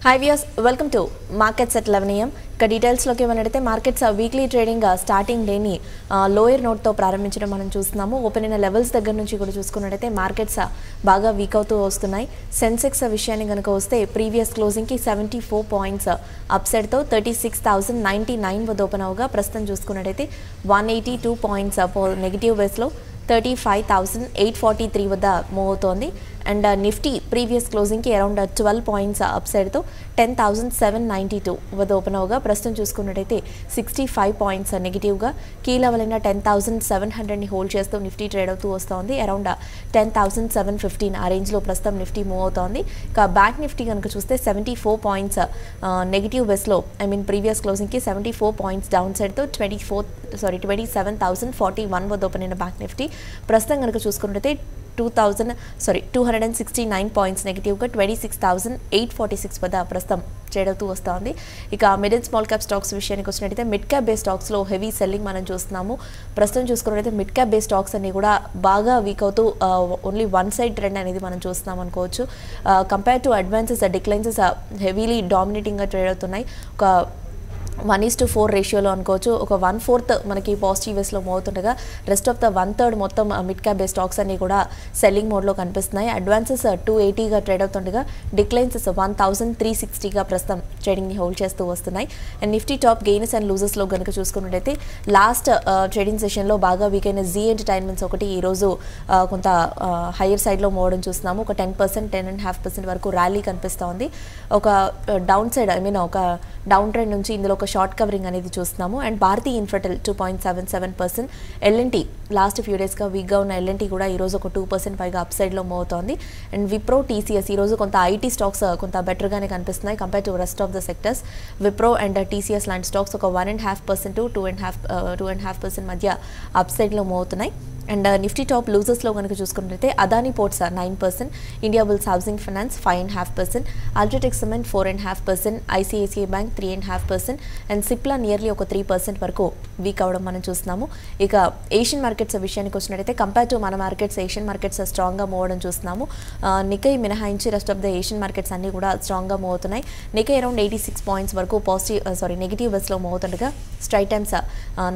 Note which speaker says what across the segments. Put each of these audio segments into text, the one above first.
Speaker 1: Hi viewers, welcome to Markets at 11 AM. ఇక details లోకి ఏమన్నట్లయితే markets weekly trading starting day ని lower note తో ప్రారంభించడం మనం చూస్తున్నాము. ఓపెన్ అయిన లెవెల్స్ దగ్గర నుంచి కూడా చూసుకున్నట్లయితే మార్కెట్స్ బాగా వీక్ అవుతూ వస్తున్నాయి. సెన్సెక్స్ విషయాన్ని గనుక వస్తే ప్రీవియస్ క్లోజింగ్ కి 74 పాయింట్స్ అప్ సైడ్ తో 36099 వద్ద ఓపెన్ అవగా ప్రస్తుతం చూసుకున్నట్లయితే 182 పాయింట్స్ నెగటివ్ బేస్ లో 35,843 వద్ద మూవ్ అవుతోంది. అండ్ నిఫ్టీ ప్రీవియస్ క్లోజింగ్ కి అరౌండ్ 12 పాయింట్స్ అప్ సైడ్ తో 10,792 వద్ద ఓపెన్ అవగా ప్రస్తుతం చూసుకున్నట్లయితే 65 పాయింట్స్ నెగటివ్ గా కీ లెవెల్ అయిన 10,700 ని హోల్డ్ చేస్తూ నిఫ్టీ ట్రేడ్ అవుతూ వస్తోంది. అరౌండ్ 10,715 ఆ రేంజ్ లో ప్రస్తుతం నిఫ్టీ మూవ్ అవుతోంది. ఇక బ్యాంక్ నిఫ్టీ కనుక చూస్తే 74 పాయింట్స్ నెగటివ్ బేస్ లో ప్రీవియస్ క్లోజింగ్ కి 74 పాయింట్స్ డౌన్ సైడ్ తో 27,041 వద్ద ఓపెన్ అయిన బ్యాంక్ నిఫ్టీ ప్రస్తుతం కనుక చూసుకున్నట్లయితే 269 పాయింట్స్ నెగటివ్ గా 26,846 వద్ద ప్రస్తుతం ట్రేడ్ అవుతూ వస్తోంది. ఇక mid and small cap stocks విషయానికి వచ్చినట్లయితే మిడ్ క్యాప్ బేస్ స్టాక్స్ లో హెవీ సెల్లింగ్ మనం చూస్తున్నాము. ప్రస్తుతం చూసుకున్నట్లయితే మిడ్ క్యాప్ బేస్ స్టాక్స్ అన్ని కూడా బాగా వీక్ అవుతూ ఓన్లీ వన్ సైడ్ ట్రెండ్ అనేది మనం చూస్తున్నాం అనుకోవచ్చు. Compare to advances declines heavily dominating గా ట్రేడ్ అవుతున్నాయి. ఒక 1:4 రేషియోలో అనుకోవచ్చు. ఒక 1/4 మనకి పాజిటివ్ వేస్లో మూవ్ అవుతుండగా రెస్ట్ ఆఫ్ ద 1/3 మొత్తం మిడ్ క్యాప్ బేస్ స్టాక్స్ అన్ని కూడా సెల్లింగ్ మోడ్లో కనిపిస్తున్నాయి. అడ్వాన్సెస్ 280గా ట్రేడ్ అవుతుండగా డిక్లైన్సెస్ 1,360గా ప్రస్తుతం ట్రేడింగ్ని హోల్డ్ చేస్తూ వస్తున్నాయి. And Nifty top gainers and లూజర్స్లో కనుక చూసుకున్నట్లయితే లాస్ట్ ట్రేడింగ్ సెషన్లో బాగా వీక్ అయిన జీ ఎంటర్టైన్మెంట్స్ ఒకటి ఈరోజు కొంత హయ్యర్ సైడ్లో మూవ్ అవడం చూస్తున్నాము. ఒక 10%, 10.5% వరకు ర్యాలీ కనిపిస్తోంది. ఒక డౌన్ సైడ్ ఒక డౌన్ ట్రెండ్ నుంచి ఇందులో ఒక షార్ట్ కవరింగ్ అనేది చూస్తున్నాము. And Bharti Infratel 2.77%, LNT last few డేస్గా వీక్గా ఉన్న ఎల్ఎన్టీ కూడా ఈరోజు ఒక 2% పైగా అప్ సైడ్లో మూవ్ అవుతోంది. అండ్ విప్రో, టీసీఎస్ ఈరోజు కొంత ఐటీ స్టాక్స్ కొంత బెటర్గానే కనిపిస్తున్నాయి compare to rest of the sectors. Wipro and TCS లాంటి స్టాక్స్ ఒక 1.5% to 2.5% మధ్య అప్ సైడ్లో మూవ్ అవుతున్నాయి. అండ్ నిఫ్టీ టాప్ లూజర్స్లో కనుక చూసుకున్నట్లయితే Adani ports 9%, India bulls housing finance 5.5%, UltraTech cement 4.5%, ICICI bank 3.5% and Cipla nearly ఒక 3% వరకు వీక్ అవడం మనం చూస్తున్నాము. ఇక ఏషియన్ మార్కెట్స్ విషయానికి వచ్చినట్లయితే కంపేర్ టు మన మార్కెట్స్ ఏషియన్ మార్కెట్స్ స్ట్రాంగ్గా మూవ్ అవడం చూస్తున్నాము. నికై మినహాయించి rest of the Asian markets అన్ని కూడా స్ట్రాంగ్గా మూవ్ అవుతున్నాయి. నికై అరౌండ్ 86 పాయింట్స్ వరకు నెగిటివ్ బస్లో మూవ్ అవుతుండగా Straits Times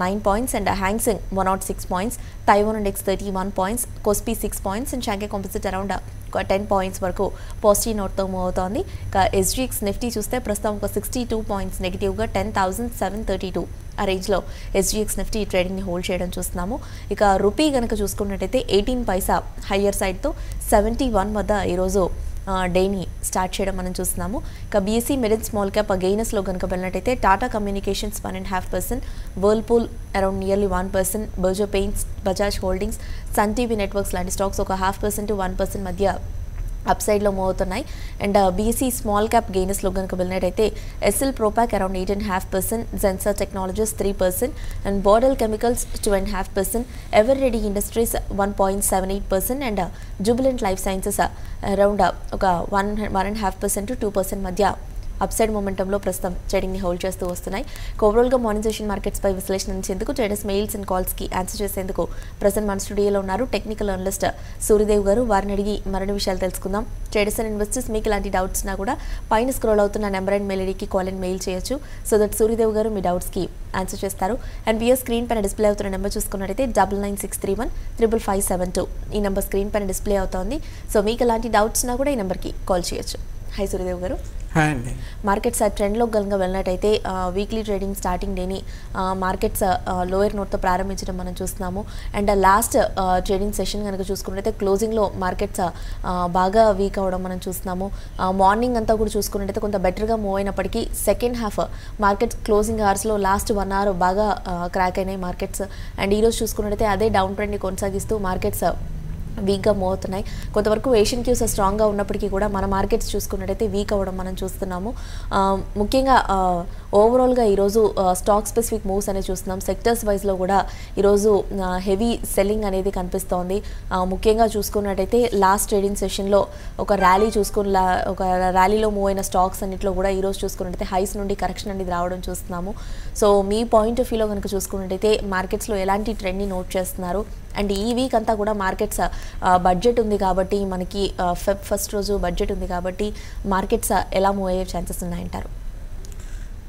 Speaker 1: 9 points and Hang Seng 106 points, Taiwan index 31 points, KOSPI 6 points and Shanghai Composite around 10 points వరకు పాజిటివ్ నోట్తో మూవ్ అవుతోంది. ఇక ఎస్జీఎక్స్ నిఫ్టీ చూస్తే ప్రస్తుతం ఒక 62 పాయింట్స్ నెగిటివ్గా 10,732 ఆ రేంజ్లో ఎస్జీఎక్స్ నిఫ్టీ ట్రేడింగ్ని హోల్డ్ చేయడం చూస్తున్నాము. ఇక రూపీ కనుక చూసుకున్నట్టయితే 18 పైసా హయ్యర్ సైడ్తో 71 వద్ద ఈరోజు డేని స్టార్ట్ చేయడం మనం చూస్తున్నాము. ఇక BSE mid and small cap గెయినర్స్లో కనుక వెళ్ళినట్టయితే Tata communications 1.5%, Whirlpool around nearly 1%, Berger paints, Bajaj holdings, Sun TV networks లాంటి స్టాక్స్ ఒక 0.5% to 1% మధ్య అప్ సైడ్లో మూవ్ అవుతున్నాయి. అండ్ బీఎస్సీ స్మాల్ క్యాప్ గెయినర్స్లో కనుక వెళ్ళినట్టయితే SL Propack around 8.5%, Zensar technologies 3% and Bodal chemicals 2.5%, Eveready industries 1.78% and Jubilant life sciences around ఒక 1.5% to 2% మధ్య అప్సైడ్ మొమెంటంలో ప్రస్తుతం ట్రేడింగ్ని హోల్డ్ చేస్తూ వస్తున్నాయి. ఓవరాల్గా మార్నింగ్ సెషన్ మార్కెట్స్పై విశ్లేషించేందుకు ట్రేడర్స్ మెయిల్స్ అండ్ కాల్స్కి ఆన్సర్ చేసేందుకు ప్రజెంట్ మన స్టూడియోలో ఉన్నారు టెక్నికల్ అనలిస్ట్ సూర్యదేవ్ గారు. వారిని అడిగి మరిన్ని విషయాలు తెలుసుకుందాం. ట్రేడర్స్ అండ్ ఇన్వెస్టర్స్ మీకు ఇలాంటి డౌట్స్ ఉన్నా కూడా పైన స్క్రోల్ అవుతున్న నెంబర్ అండ్ మెయిల్ ఐడికి కాల్ అండ్ మెయిల్ చేయొచ్చు. సో దట్ సూర్యదేవ్ గారు మీ డౌట్స్కి ఆన్సర్ చేస్తారు. అండ్ వియర్ స్క్రీన్ పైన డిస్ప్లే అవుతున్న నెంబర్ చూసుకున్నట్టయితే 9963155572 ఈ నెంబర్ స్క్రీన్ పైన డిస్ప్లే అవుతోంది. సో మీకు ఇలాంటి డౌట్స్ ఉన్నా కూడా ఈ నెంబర్కి కాల్ చేయొచ్చు. హై సూర్యదేవ్ గారు. మార్కెట్స్ ట్రెండ్లో కనుక వెళ్ళినట్టయితే వీక్లీ ట్రేడింగ్ స్టార్టింగ్ డేని మార్కెట్స్ లోయర్ నోట్తో ప్రారంభించడం మనం చూస్తున్నాము. అండ్ లాస్ట్ ట్రేడింగ్ సెషన్ కనుక చూసుకున్నట్టయితే క్లోజింగ్లో మార్కెట్స్ బాగా వీక్ అవ్వడం మనం చూస్తున్నాము. మార్నింగ్ అంతా కూడా చూసుకున్నట్టయితే కొంత బెటర్గా మూవ్ అయినప్పటికీ సెకండ్ హాఫ్ మార్కెట్స్ క్లోజింగ్ అవర్స్లో లాస్ట్ 1 hour బాగా క్రాక్ అయినాయి మార్కెట్స్. అండ్ ఈరోజు చూసుకున్నట్టయితే అదే డౌన్ ట్రెండ్ని కొనసాగిస్తూ మార్కెట్స్ వీక్గా మూవ్ అవుతున్నాయి. కొంతవరకు ఏషియన్ క్యూస్ స్ట్రాంగ్గా ఉన్నప్పటికీ కూడా మన మార్కెట్స్ చూసుకున్నట్టయితే వీక్ అవ్వడం మనం చూస్తున్నాము. ముఖ్యంగా ఓవరాల్గా ఈరోజు స్టాక్ స్పెసిఫిక్ మూవ్స్ అనేది చూస్తున్నాం. సెక్టర్స్ వైజ్లో కూడా ఈరోజు హెవీ సెల్లింగ్ అనేది కనిపిస్తోంది. ముఖ్యంగా చూసుకున్నట్టయితే లాస్ట్ ట్రేడింగ్ సెషన్లో ఒక ర్యాలీలో మూవ్ అయిన స్టాక్స్ అన్నింటిలో కూడా ఈరోజు చూసుకున్నట్టయితే హైస్ నుండి కరెక్షన్ అనేది రావడం చూస్తున్నాము. సో మీ పాయింట్ ఆఫ్ వ్యూలో కనుక చూసుకున్నట్టయితే మార్కెట్స్లో ఎలాంటి ట్రెండ్ని నోట్ చేస్తున్నారు అండ్ ఈ వీక్ అంతా కూడా మార్కెట్స్ బడ్జెట్ ఉంది కాబట్టి మనకి ఫస్ట్ రోజు బడ్జెట్ ఉంది కాబట్టి మార్కెట్స్ ఎలా మూవ్ అయ్యే ఛాన్సెస్ ఉన్నాయంటారు?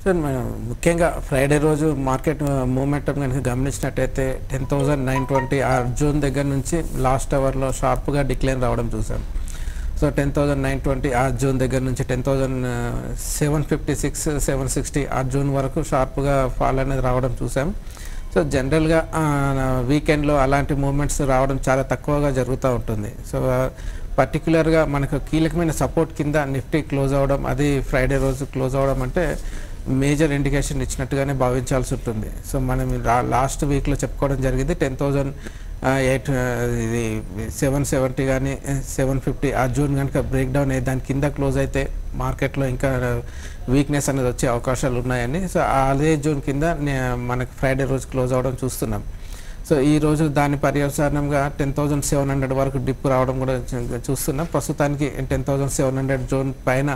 Speaker 2: సార్ మనం ముఖ్యంగా ఫ్రైడే రోజు మార్కెట్ మూమెంటం కనుక గమనించినట్టయితే 10,920 జూన్ దగ్గర నుంచి లాస్ట్ అవర్లో షార్ప్గా డిక్లైన్ రావడం చూసాం. సో 10,920 జూన్ దగ్గర నుంచి 10,756 760 జూన్ వరకు షార్ప్గా ఫాల్ అనేది రావడం చూసాం. సో జనరల్గా వీకెండ్లో అలాంటి మూమెంట్స్ రావడం చాలా తక్కువగా జరుగుతూ ఉంటుంది. సో పర్టికులర్గా మనకు కీలకమైన సపోర్ట్ కింద నిఫ్టీ క్లోజ్ అవ్వడం, అది ఫ్రైడే రోజు క్లోజ్ అవ్వడం అంటే మేజర్ ఇండికేషన్ ఇచ్చినట్టుగానే భావించాల్సి ఉంటుంది. సో మనం లాస్ట్ వీక్లో చెప్పుకోవడం జరిగింది 770 కానీ 750 జూన్ కనుక బ్రేక్ డౌన్ అయ్యి దాని కింద క్లోజ్ అయితే మార్కెట్లో ఇంకా వీక్నెస్ అనేది వచ్చే అవకాశాలు ఉన్నాయని. సో అదే జూన్ కింద మనకు ఫ్రైడే రోజు క్లోజ్ అవ్వడం చూస్తున్నాం. సో ఈరోజు దాని పర్యవసానంగా 10,700 వరకు డిప్ రావడం కూడా చూస్తున్నాం. ప్రస్తుతానికి 10,700 జోన్ పైన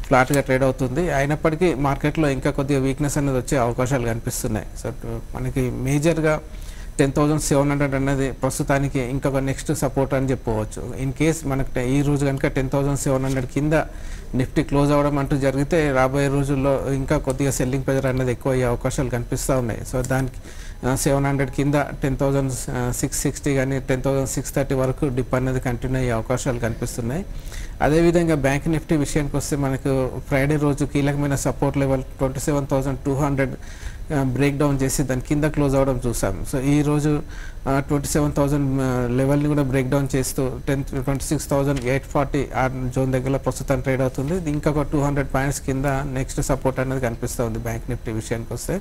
Speaker 2: ఫ్లాట్గా ట్రేడ్ అవుతుంది. అయినప్పటికీ మార్కెట్లో ఇంకా కొద్దిగా వీక్నెస్ అనేది వచ్చే అవకాశాలు కనిపిస్తున్నాయి. సో మనకి మేజర్గా 10,700 అన్నది ప్రస్తుతానికి ఇంకొక నెక్స్ట్ సపోర్ట్ అని చెప్పుకోవచ్చు. ఇన్ కేస్ మనకు ఈ రోజు కనుక 10,700 కింద నిఫ్టీ క్లోజ్ అవ్వడం అంటూ జరిగితే రాబోయే రోజుల్లో ఇంకా కొద్దిగా సెల్లింగ్ ప్రెజర్ అనేది ఎక్కువ అయ్యే అవకాశాలు కనిపిస్తూ ఉన్నాయి. సో దానికి 700 కింద 10,660 కానీ 10,630 వరకు డిప్ అనేది కంటిన్యూ అయ్యే అవకాశాలు కనిపిస్తున్నాయి. అదేవిధంగా బ్యాంక్ నిఫ్టీ విషయానికి వస్తే మనకు ఫ్రైడే రోజు కీలకమైన సపోర్ట్ లెవెల్ 27,200 బ్రేక్ డౌన్ చేసి దాని కింద క్లోజ్ అవ్వడం చూసాం. సో ఈరోజు 27,000 లెవెల్ని కూడా బ్రేక్ డౌన్ చేస్తూ 26,840 జోన్ దగ్గర ప్రస్తుతం ట్రేడ్ అవుతుంది. ఇంకొక 200 పాయింట్స్ కింద నెక్స్ట్ సపోర్ట్ అనేది కనిపిస్తుంది బ్యాంక్ నిఫ్టీ విషయానికి వస్తే.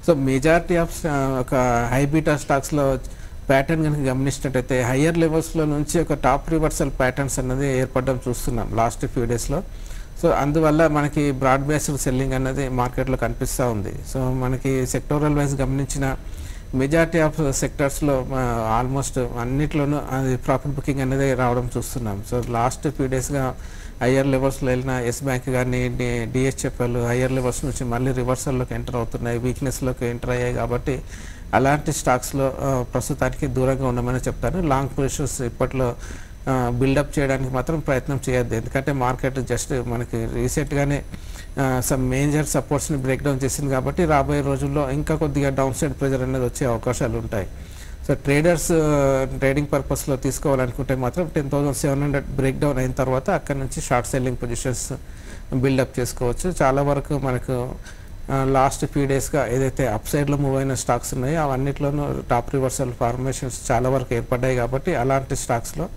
Speaker 2: సో మెజారిటీ ఆఫ్ ఒక హై బీటా స్టాక్స్లో ప్యాటర్న్ కనుక గమనించినట్టయితే హయ్యర్ లెవెల్స్లో నుంచి ఒక టాప్ రివర్సల్ ప్యాటర్న్స్ అనేది ఏర్పడడం చూస్తున్నాం లాస్ట్ ఫ్యూ డేస్లో. సో అందువల్ల మనకి బ్రాడ్ బేస్డ్ సెల్లింగ్ అనేది మార్కెట్లో కనిపిస్తూ ఉంది. సో మనకి సెక్టోరల్ వైజ్ గమనించిన మెజారిటీ ఆఫ్ సెక్టర్స్లో ఆల్మోస్ట్ అన్నిట్లోనూ అది ప్రాఫిట్ బుకింగ్ అనేది రావడం చూస్తున్నాం. సో లాస్ట్ ఫ్యూ డేస్గా హయ్యర్ లెవెల్స్లో వెళ్ళిన ఎస్ బ్యాంక్ కానీ డిహెచ్ఎఫ్ఎల్ హయ్యర్ లెవెల్స్ నుంచి మళ్ళీ రివర్సల్లోకి ఎంటర్ అవుతున్నాయి, వీక్నెస్లోకి ఎంటర్ అయ్యాయి. కాబట్టి అలాంటి స్టాక్స్లో ప్రస్తుతానికి దూరంగా ఉండమని చెప్తాను. లాంగ్ పొజిషన్స్ ఇప్పట్లో బిల్డప్ చేయడానికి మాత్రం ప్రయత్నం చేయొద్దు. ఎందుకంటే మార్కెట్ జస్ట్ మనకి రీసెంట్గానే సమ్ మేజర్ సపోర్ట్స్ని బ్రేక్ డౌన్ చేసింది కాబట్టి రాబోయే రోజుల్లో ఇంకా కొద్దిగా డౌన్ సైడ్ ప్రెజర్ అనేది వచ్చే అవకాశాలు ఉంటాయి. సో ట్రేడర్స్ ట్రేడింగ్ పర్పస్లో తీసుకోవాలనుకుంటే మాత్రం 10,700 బ్రేక్ డౌన్ అయిన తర్వాత అక్కడ నుంచి షార్ట్ సెల్లింగ్ పొజిషన్స్ బిల్డప్ చేసుకోవచ్చు. చాలా వరకు మనకు లాస్ట్ ఫ్యూ డేస్గా ఏదైతే అప్ సైడ్లో మూవ్ అయిన స్టాక్స్ ఉన్నాయో అవన్నిట్లోనూ టాప్ రివర్సల్ ఫార్మేషన్స్ చాలా వరకు ఏర్పడ్డాయి. కాబట్టి అలాంటి స్టాక్స్లో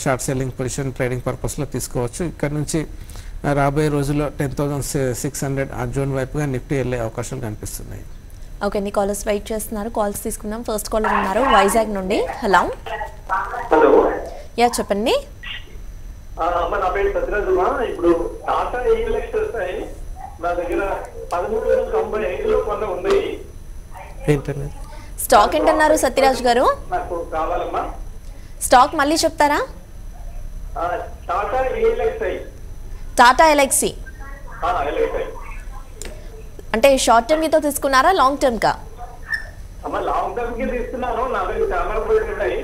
Speaker 2: షార్ట్ సెల్లింగ్ పొజిషన్ ట్రేడింగ్ పర్పస్లో తీసుకోవచ్చు. ఇక్కడ నుంచి రాబోయే రోజుల్లో 10,600 జోన్ వైపుగా నిఫ్టీ వెళ్ళే అవకాశాలు కనిపిస్తున్నాయి.
Speaker 1: ఓకే అండి, కాలర్స్ వెయిట్ చేస్తున్నారు, కాల్స్ తీసుకుందాం. ఫస్ట్ కాలర్ ఉన్నారు వైజాగ్ నుండి. హలో
Speaker 3: హలో,
Speaker 1: యా చెప్పండి.
Speaker 3: నా పేరు సత్యరాజుమా. ఇప్పుడు టాటా ఈఎల్ఎక్స్ నా దగ్గర 1395లో కొన్న ఉంది.
Speaker 1: స్టాక్ ఏంటన్నారు సత్యరాజ్ గారు?
Speaker 3: నాకు కావాలమ్మా.
Speaker 1: స్టాక్ మళ్ళీ చెప్తారా?
Speaker 3: టాటా ఈఎల్ఎక్స్ఐ.
Speaker 1: టాటా ఎల్ఎక్సీ అంటే షార్ట్ టర్మ్ తో తీసుకున్నారా లాంగ్ టర్మ్ కా?
Speaker 3: లాంగ్ టర్మ్ కి తీసుకున్నాను. నా దగ్గర చాలా ఉన్నాయి.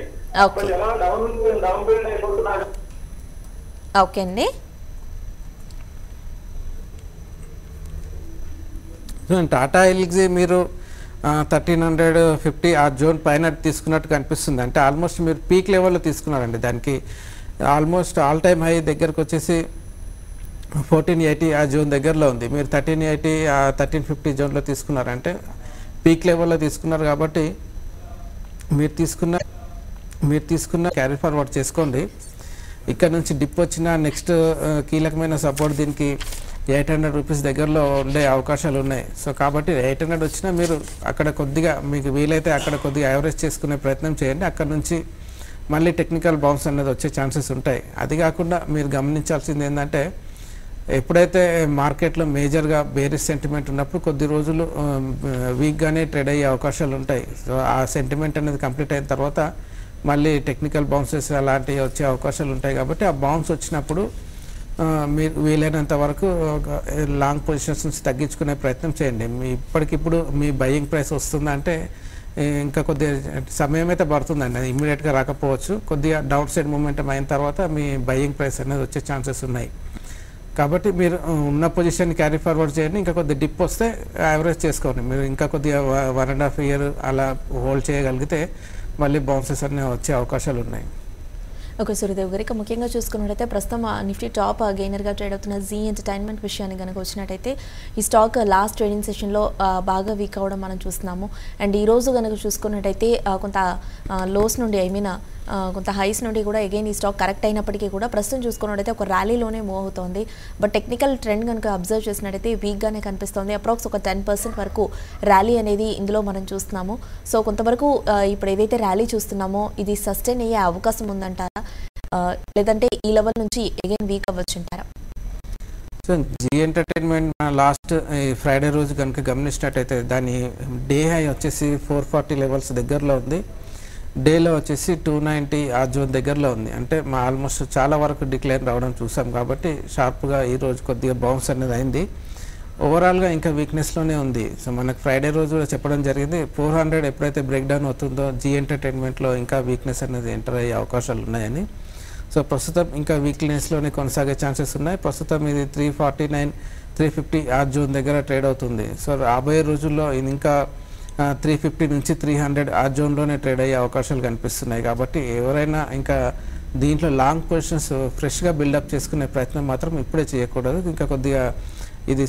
Speaker 3: డౌన్ పేమెంట్ అయిపోతున్నాను.
Speaker 1: ఓకే అండి.
Speaker 2: టాటా ఎల్ఎక్సీ మీరు 1350 జోన్ పైన తీసుకున్నట్టు కనిపిస్తుంది. అంటే ఆల్మోస్ట్ మీరు పీక్ లెవెల్లో తీసుకున్నారండి. దానికి ఆల్మోస్ట్ ఆల్ టైమ్ హై దగ్గరకు వచ్చేసి 1480 జోన్ దగ్గరలో ఉంది. మీరు 1380 1350 జోన్లో తీసుకున్నారంటే పీక్ లెవెల్లో తీసుకున్నారు. కాబట్టి మీరు తీసుకున్న క్యారీ ఫార్వర్డ్ చేసుకోండి. ఇక్కడ నుంచి డిప్ వచ్చిన నెక్స్ట్ కీలకమైన సపోర్ట్ దీనికి 800 రూపీస్ దగ్గరలో ఉండే అవకాశాలు ఉన్నాయి. సో కాబట్టి 800 వచ్చినా మీరు అక్కడ కొద్దిగా మీకు వీలైతే అక్కడ కొద్దిగా యావరేజ్ చేసుకునే ప్రయత్నం చేయండి. అక్కడ నుంచి మళ్ళీ టెక్నికల్ బౌన్స్ అనేది వచ్చే ఛాన్సెస్ ఉంటాయి. అది కాకుండా మీరు గమనించాల్సింది ఏంటంటే ఎప్పుడైతే మార్కెట్లో మేజర్గా బేరిష్ సెంటిమెంట్ ఉన్నప్పుడు కొద్ది రోజులు వీక్గానే ట్రేడ్ అయ్యే అవకాశాలు ఉంటాయి. సో ఆ సెంటిమెంట్ అనేది కంప్లీట్ అయిన తర్వాత మళ్ళీ టెక్నికల్ బౌన్సెస్ అలాంటివి వచ్చే అవకాశాలు ఉంటాయి. కాబట్టి ఆ బౌన్స్ వచ్చినప్పుడు మీరు వీలైనంత వరకు లాంగ్ పొజిషన్స్ నుంచి తగ్గించుకునే ప్రయత్నం చేయండి. ఇప్పటికిప్పుడు మీ బయింగ్ ప్రైస్ వస్తుందంటే ఇంకా కొద్దిగా సమయం అయితే పడుతుందండి, అది ఇమ్మీడియట్గా రాకపోవచ్చు. కొద్దిగా డౌన్ సైడ్ మూమెంటం అయిన తర్వాత మీ బయింగ్ ప్రైస్ అనేది వచ్చే ఛాన్సెస్ ఉన్నాయి. కాబట్టి మీరు ఉన్న పొజిషన్ క్యారీ ఫార్వర్డ్ చేయండి. ఇంకా కొద్దిగా డిప్ వస్తే యావరేజ్ చేసుకోండి. మీరు ఇంకా కొద్దిగా 1.5 year అలా హోల్డ్ చేయగలిగితే మళ్ళీ బౌన్సెస్ అన్నీ వచ్చే అవకాశాలు ఉన్నాయి.
Speaker 1: ఓకే సూర్యదేవ్ గారు, ఇక ముఖ్యంగా చూసుకున్నట్టయితే ప్రస్తుతం నిఫ్టీ టాప్ గెయినర్గా ట్రేడ్ అవుతున్న జీ ఎంటర్టైన్మెంట్ విషయాన్ని కనుక వచ్చినట్టయితే ఈ స్టాక్ లాస్ట్ ట్రేడింగ్ సెషన్లో బాగా వీక్ అవ్వడం మనం చూస్తున్నాము. అండ్ ఈ రోజు కనుక చూసుకున్నట్టయితే కొంత లోస్ నుండి కొంత హైస్ నుండి కూడా అగైన్ ఈ స్టాక్ కరెక్ట్ అయినప్పటికీ కూడా ప్రస్తుతం చూసుకున్నట్టయితే ఒక ర్యాలీలోనే మూవ్ అవుతోంది. బట్ టెక్నికల్ ట్రెండ్ కనుక అబ్జర్వ్ చేసినట్టయితే వీక్గానే కనిపిస్తోంది. అప్రాక్స్ ఒక 10% వరకు ర్యాలీ అనేది ఇందులో మనం చూస్తున్నాము. సో కొంతవరకు ఇప్పుడు ఏదైతే ర్యాలీ చూస్తున్నామో ఇది సస్టైన్ అయ్యే అవకాశం ఉందంటారా, లేదంటే ఈ లెవెల్ నుంచి అగైన్ వీక్ అవ్వచ్చు అంటారా?
Speaker 2: So Zee entertainment last Friday రోజు కనుక గమనించినట్టయితే దాని డే హై వచ్చేసి 440 లెవెల్స్ దగ్గరలో ఉంది. డేలో వచ్చేసి 290 ఆ జోన్ దగ్గరలో ఉంది. అంటే ఆల్మోస్ట్ చాలా వరకు డిక్లైన్ రావడం చూసాం. కాబట్టి షార్ప్గా ఈరోజు కొద్దిగా బౌన్స్ అనేది అయింది. ఓవరాల్గా ఇంకా వీక్నెస్లోనే ఉంది. సో మనకు ఫ్రైడే రోజు కూడా చెప్పడం జరిగింది 400 ఎప్పుడైతే బ్రేక్ డౌన్ అవుతుందో జీ ఎంటర్టైన్మెంట్లో ఇంకా వీక్నెస్ అనేది ఎంటర్ అయ్యే అవకాశాలు ఉన్నాయని. సో ప్రస్తుతం ఇంకా వీక్నెస్లోనే కొనసాగే ఛాన్సెస్ ఉన్నాయి. ప్రస్తుతం ఇది 349, 350 ఆ జోన్ దగ్గర ట్రేడ్ అవుతుంది. సో రాబోయే రోజుల్లో ఇది ఇంకా 350 నుంచి 300 ఆ జోన్లోనే ట్రేడ్ అయ్యే అవకాశాలు కనిపిస్తున్నాయి. కాబట్టి ఎవరైనా ఇంకా దీంట్లో లాంగ్ పొజిషన్స్ ఫ్రెష్గా బిల్డప్ చేసుకునే ప్రయత్నం మాత్రం ఇప్పుడే చేయకూడదు. ఇంకా కొద్దిగా ఇది